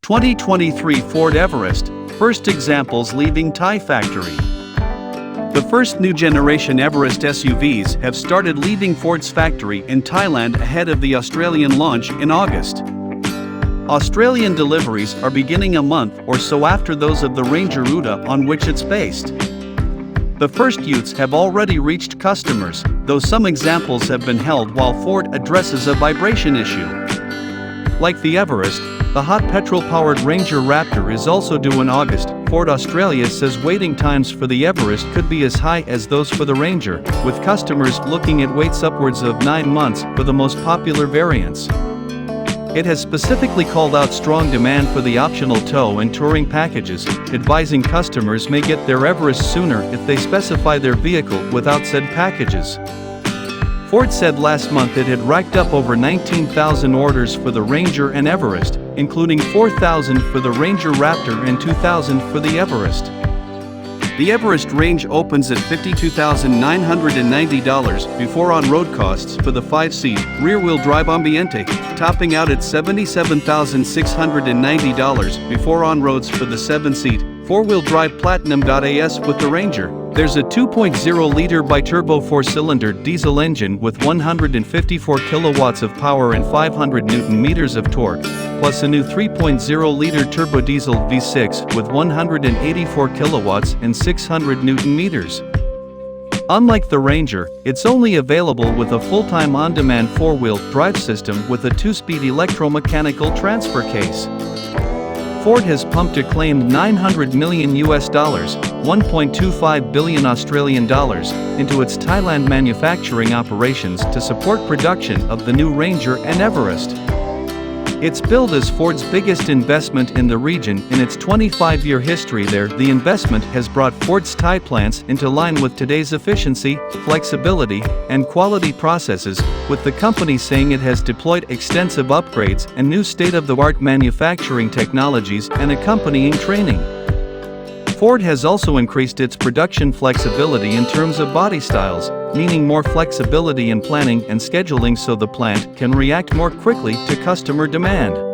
2023 Ford Everest First examples leaving Thai factory. The first new generation Everest SUVs have started leaving Ford's factory in Thailand ahead of the Australian launch in August. Australian deliveries are beginning a month or so after those of the Ranger Raptor on which it's based. The first utes have already reached customers, though some examples have been held while Ford addresses a vibration issue. Like the Everest, the hot petrol-powered Ranger Raptor is also due in August. Ford Australia says waiting times for the Everest could be as high as those for the Ranger, with customers looking at waits upwards of 9 months for the most popular variants. It has specifically called out strong demand for the optional tow and touring packages, advising customers may get their Everest sooner if they specify their vehicle without said packages. Ford said last month it had racked up over 19,000 orders for the Ranger and Everest, including 4,000 for the Ranger Raptor and 2,000 for the Everest. The Everest range opens at $52,990 before on-road costs for the 5-seat, rear-wheel drive Ambiente, topping out at $77,690 before on-roads for the 7-seat, 4-wheel drive Platinum.AS with the Ranger. There's a 2.0-liter biturbo 4-cylinder diesel engine with 154 kilowatts of power and 500 Nm of torque, plus a new 3.0-liter turbo diesel V6 with 184 kilowatts and 600 Nm. Unlike the Ranger, it's only available with a full-time on-demand 4-wheel drive system with a 2-speed electromechanical transfer case. Ford has pumped a claimed $900 million $1.25 billion Australian dollars into its Thailand manufacturing operations to support production of the new Ranger and Everest. It's billed as Ford's biggest investment in the region in its 25-year history there. The investment has brought Ford's Thai plants into line with today's efficiency, flexibility, and quality processes, with the company saying it has deployed extensive upgrades and new state-of-the-art manufacturing technologies and accompanying training. Ford has also increased its production flexibility in terms of body styles, meaning more flexibility in planning and scheduling so the plant can react more quickly to customer demand.